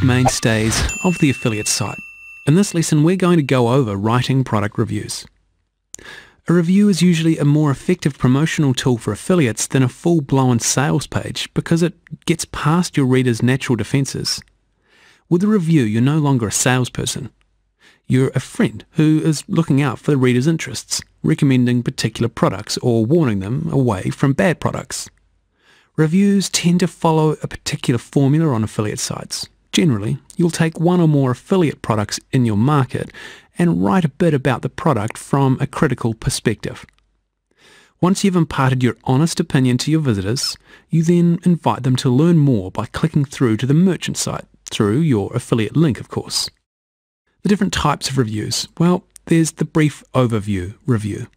mainstays of the affiliate site. In this lesson, we're going to go over writing product reviews. A review is usually a more effective promotional tool for affiliates than a full-blown sales page because it gets past your reader's natural defenses. With a review, you're no longer a salesperson. You're a friend who is looking out for the reader's interests, recommending particular products or warning them away from bad products. Reviews tend to follow a particular formula on affiliate sites. Generally, you'll take one or more affiliate products in your market and write a bit about the product from a critical perspective. Once you've imparted your honest opinion to your visitors, you then invite them to learn more by clicking through to the merchant site, through your affiliate link, of course. The different types of reviews. Well, there's the brief overview review.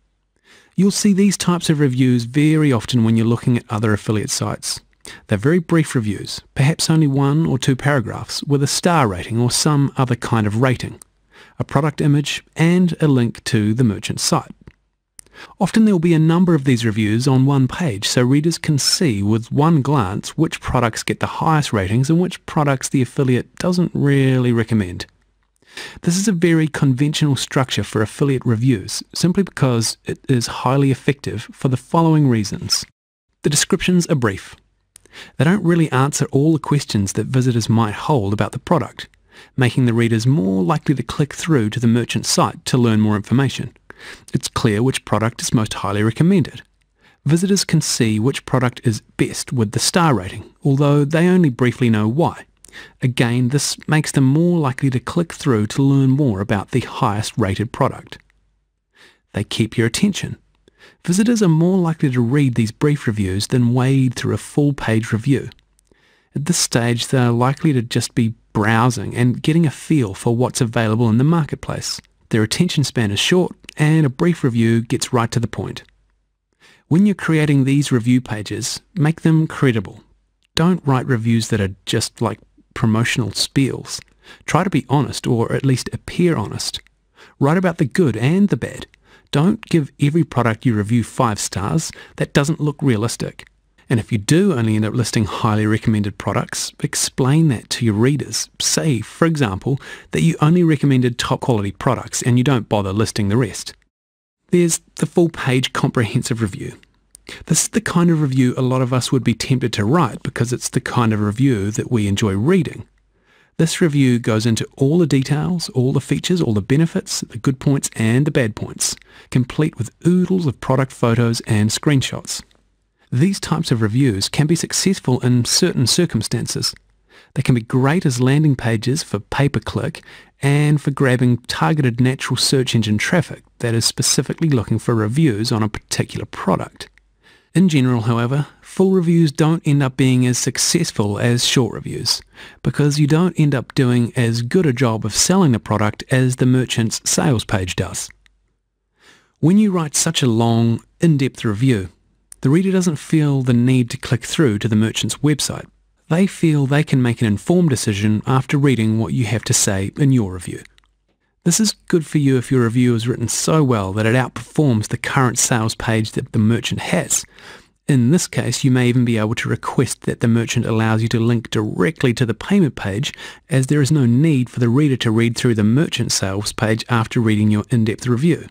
You'll see these types of reviews very often when you're looking at other affiliate sites. They're very brief reviews, perhaps only 1 or 2 paragraphs with a star rating or some other kind of rating, a product image, and a link to the merchant site. Often there will be a number of these reviews on one page so readers can see with one glance which products get the highest ratings and which products the affiliate doesn't really recommend. This is a very conventional structure for affiliate reviews simply because it is highly effective for the following reasons. The descriptions are brief. They don't really answer all the questions that visitors might hold about the product, making the readers more likely to click through to the merchant site to learn more information. It's clear which product is most highly recommended. Visitors can see which product is best with the star rating, although they only briefly know why. Again, this makes them more likely to click through to learn more about the highest rated product. They keep your attention. Visitors are more likely to read these brief reviews than wade through a full-page review. At this stage, they are likely to just be browsing and getting a feel for what's available in the marketplace. Their attention span is short, and a brief review gets right to the point. When you're creating these review pages, make them credible. Don't write reviews that are just like promotional spiels. Try to be honest, or at least appear honest. Write about the good and the bad. Don't give every product you review 5 stars. That doesn't look realistic. And if you do only end up listing highly recommended products, explain that to your readers. Say, for example, that you only recommended top quality products and you don't bother listing the rest. There's the full-page comprehensive review. This is the kind of review a lot of us would be tempted to write because it's the kind of review that we enjoy reading. This review goes into all the details, all the features, all the benefits, the good points and the bad points, complete with oodles of product photos and screenshots. These types of reviews can be successful in certain circumstances. They can be great as landing pages for pay-per-click and for grabbing targeted natural search engine traffic that is specifically looking for reviews on a particular product. In general, however, full reviews don't end up being as successful as short reviews because you don't end up doing as good a job of selling the product as the merchant's sales page does. When you write such a long, in-depth review, the reader doesn't feel the need to click through to the merchant's website. They feel they can make an informed decision after reading what you have to say in your review. This is good for you if your review is written so well that it outperforms the current sales page that the merchant has. In this case, you may even be able to request that the merchant allows you to link directly to the payment page, as there is no need for the reader to read through the merchant sales page after reading your in-depth review.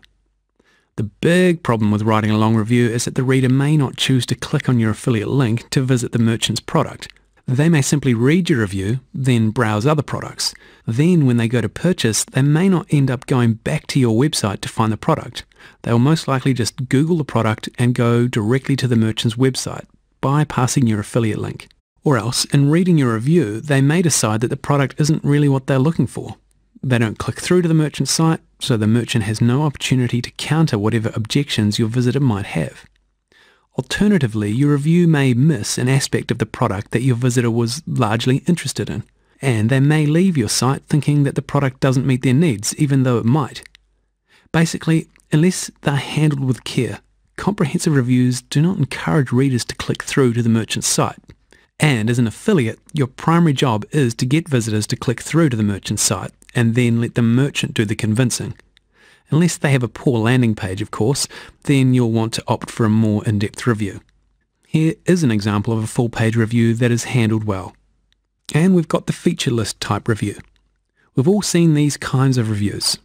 The big problem with writing a long review is that the reader may not choose to click on your affiliate link to visit the merchant's product. They may simply read your review, then browse other products. Then when they go to purchase, they may not end up going back to your website to find the product. They will most likely just Google the product and go directly to the merchant's website, bypassing your affiliate link. Or else, in reading your review, they may decide that the product isn't really what they're looking for. They don't click through to the merchant's site, so the merchant has no opportunity to counter whatever objections your visitor might have. Alternatively, your review may miss an aspect of the product that your visitor was largely interested in, and they may leave your site thinking that the product doesn't meet their needs, even though it might. Basically, unless they're handled with care, comprehensive reviews do not encourage readers to click through to the merchant's site. And as an affiliate, your primary job is to get visitors to click through to the merchant's site, and then let the merchant do the convincing. Unless they have a poor landing page, of course, then you'll want to opt for a more in-depth review. Here is an example of a full-page review that is handled well. And we've got the feature list type review. We've all seen these kinds of reviews.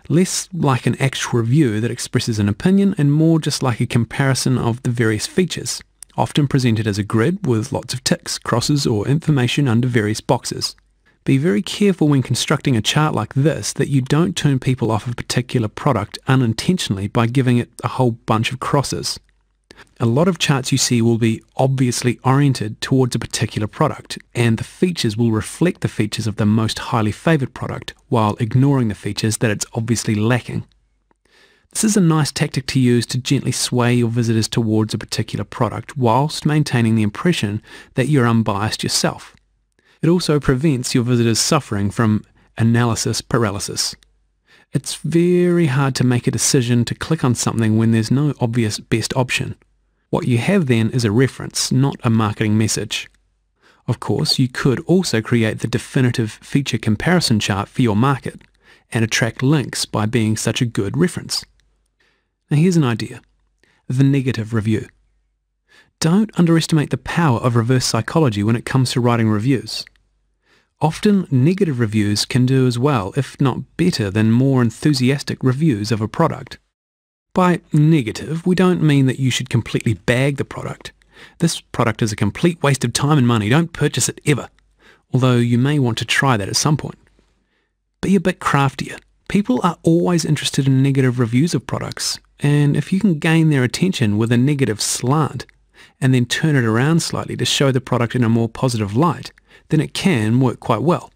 Less like an actual review that expresses an opinion and more just like a comparison of the various features, often presented as a grid with lots of ticks, crosses, or information under various boxes. Be very careful when constructing a chart like this that you don't turn people off a particular product unintentionally by giving it a whole bunch of crosses. A lot of charts you see will be obviously oriented towards a particular product, and the features will reflect the features of the most highly favoured product while ignoring the features that it's obviously lacking. This is a nice tactic to use to gently sway your visitors towards a particular product whilst maintaining the impression that you're unbiased yourself. It also prevents your visitors suffering from analysis paralysis. It's very hard to make a decision to click on something when there's no obvious best option. What you have then is a reference, not a marketing message. Of course, you could also create the definitive feature comparison chart for your market and attract links by being such a good reference. Now here's an idea: the negative review. Don't underestimate the power of reverse psychology when it comes to writing reviews. Often, negative reviews can do as well, if not better, than more enthusiastic reviews of a product. By negative, we don't mean that you should completely bag the product. This product is a complete waste of time and money. Don't purchase it ever, although you may want to try that at some point. Be a bit craftier. People are always interested in negative reviews of products, and if you can gain their attention with a negative slant and then turn it around slightly to show the product in a more positive light, then it can work quite well.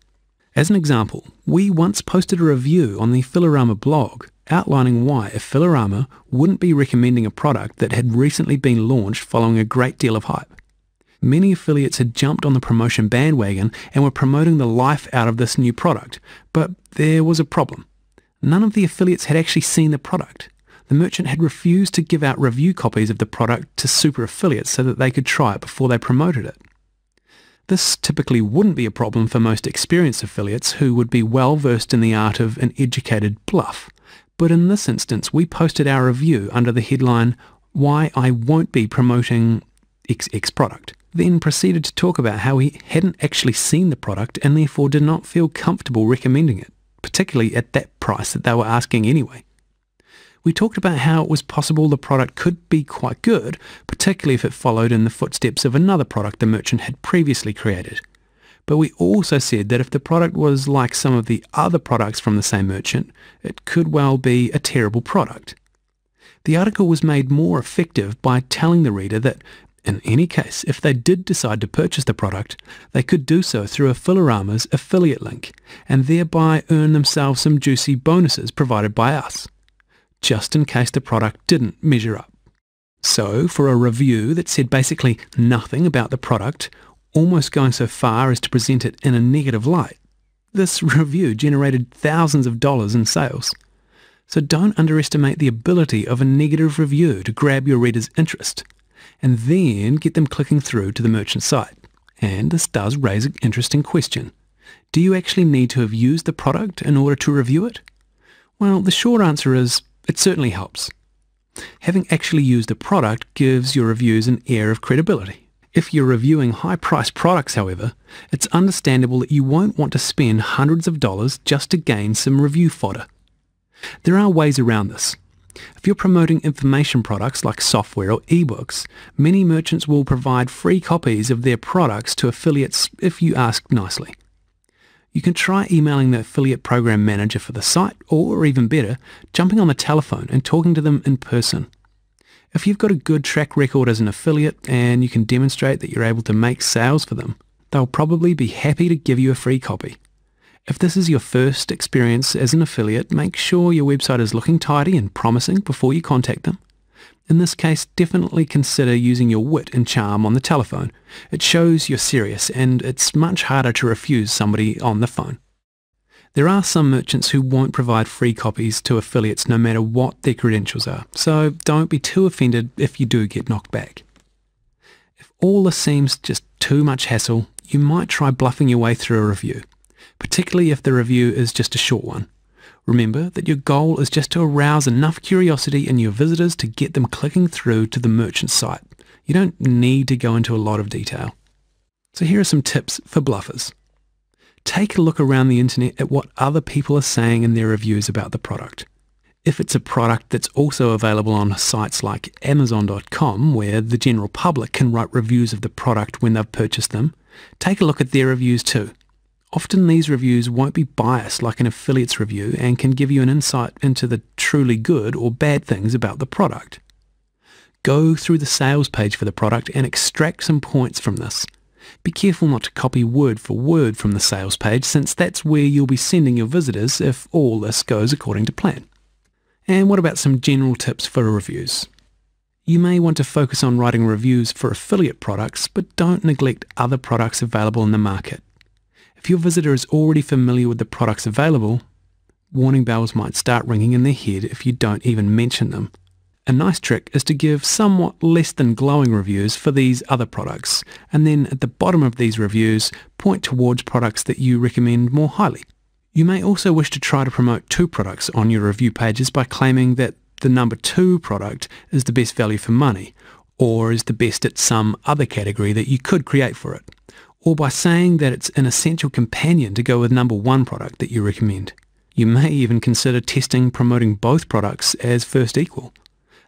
As an example, we once posted a review on the Filorama blog outlining why a Filorama wouldn't be recommending a product that had recently been launched following a great deal of hype. Many affiliates had jumped on the promotion bandwagon and were promoting the life out of this new product, but there was a problem. None of the affiliates had actually seen the product. The merchant had refused to give out review copies of the product to super affiliates so that they could try it before they promoted it. This typically wouldn't be a problem for most experienced affiliates who would be well versed in the art of an educated bluff. But in this instance, we posted our review under the headline, "Why I Won't Be Promoting XX Product," then proceeded to talk about how he hadn't actually seen the product and therefore did not feel comfortable recommending it, particularly at that price that they were asking anyway. We talked about how it was possible the product could be quite good, particularly if it followed in the footsteps of another product the merchant had previously created. But we also said that if the product was like some of the other products from the same merchant, it could well be a terrible product. The article was made more effective by telling the reader that, in any case, if they did decide to purchase the product, they could do so through a Filorama's affiliate link, and thereby earn themselves some juicy bonuses provided by us, just in case the product didn't measure up. So, for a review that said basically nothing about the product, almost going so far as to present it in a negative light, this review generated thousands of dollars in sales. So don't underestimate the ability of a negative review to grab your reader's interest, and then get them clicking through to the merchant site. And this does raise an interesting question. Do you actually need to have used the product in order to review it? Well, the short answer is, it certainly helps. Having actually used the product gives your reviews an air of credibility. If you're reviewing high-priced products, however, it's understandable that you won't want to spend hundreds of dollars just to gain some review fodder. There are ways around this. If you're promoting information products like software or ebooks, many merchants will provide free copies of their products to affiliates if you ask nicely. You can try emailing the affiliate program manager for the site, or even better, jumping on the telephone and talking to them in person. If you've got a good track record as an affiliate and you can demonstrate that you're able to make sales for them, they'll probably be happy to give you a free copy. If this is your first experience as an affiliate, make sure your website is looking tidy and promising before you contact them. In this case, definitely consider using your wit and charm on the telephone. It shows you're serious, and it's much harder to refuse somebody on the phone. There are some merchants who won't provide free copies to affiliates no matter what their credentials are, so don't be too offended if you do get knocked back. If all this seems just too much hassle, you might try bluffing your way through a review, particularly if the review is just a short one. Remember that your goal is just to arouse enough curiosity in your visitors to get them clicking through to the merchant site. You don't need to go into a lot of detail. So here are some tips for bluffers. Take a look around the internet at what other people are saying in their reviews about the product. If it's a product that's also available on sites like Amazon.com, where the general public can write reviews of the product when they've purchased them, take a look at their reviews too. Often these reviews won't be biased like an affiliate's review and can give you an insight into the truly good or bad things about the product. Go through the sales page for the product and extract some points from this. Be careful not to copy word for word from the sales page, since that's where you'll be sending your visitors if all this goes according to plan. And what about some general tips for reviews? You may want to focus on writing reviews for affiliate products, but don't neglect other products available in the market. If your visitor is already familiar with the products available, warning bells might start ringing in their head if you don't even mention them. A nice trick is to give somewhat less than glowing reviews for these other products, and then at the bottom of these reviews, point towards products that you recommend more highly. You may also wish to try to promote two products on your review pages by claiming that the number 2 product is the best value for money, or is the best at some other category that you could create for it, or by saying that it's an essential companion to go with number 1 product that you recommend. You may even consider testing promoting both products as first equal.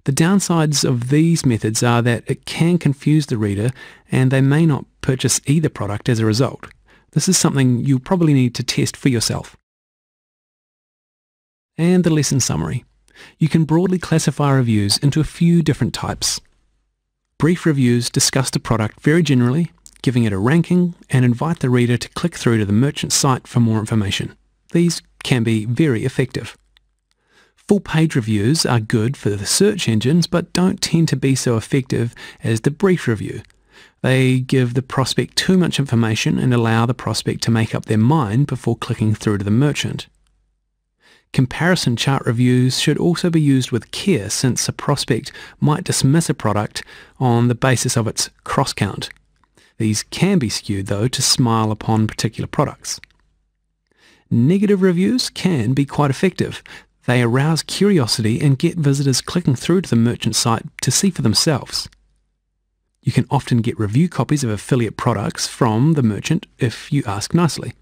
The downsides of these methods are that it can confuse the reader and they may not purchase either product as a result. This is something you'll probably need to test for yourself. And the lesson summary. You can broadly classify reviews into a few different types. Brief reviews discuss the product very generally, giving it a ranking, and invite the reader to click through to the merchant site for more information. These can be very effective. Full-page reviews are good for the search engines, but don't tend to be so effective as the brief review. They give the prospect too much information and allow the prospect to make up their mind before clicking through to the merchant. Comparison chart reviews should also be used with care, since a prospect might dismiss a product on the basis of its cross count. These can be skewed, though, to smile upon particular products. Negative reviews can be quite effective. They arouse curiosity and get visitors clicking through to the merchant site to see for themselves. You can often get review copies of affiliate products from the merchant if you ask nicely.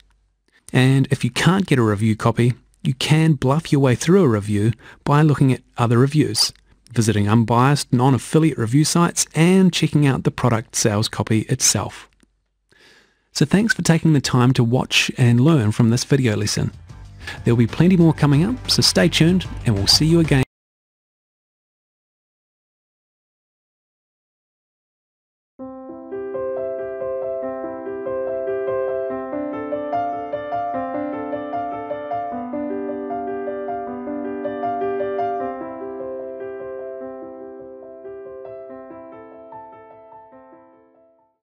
And if you can't get a review copy, you can bluff your way through a review by looking at other reviews, visiting unbiased non-affiliate review sites, and checking out the product sales copy itself. So thanks for taking the time to watch and learn from this video lesson. There'll be plenty more coming up, so stay tuned and we'll see you again.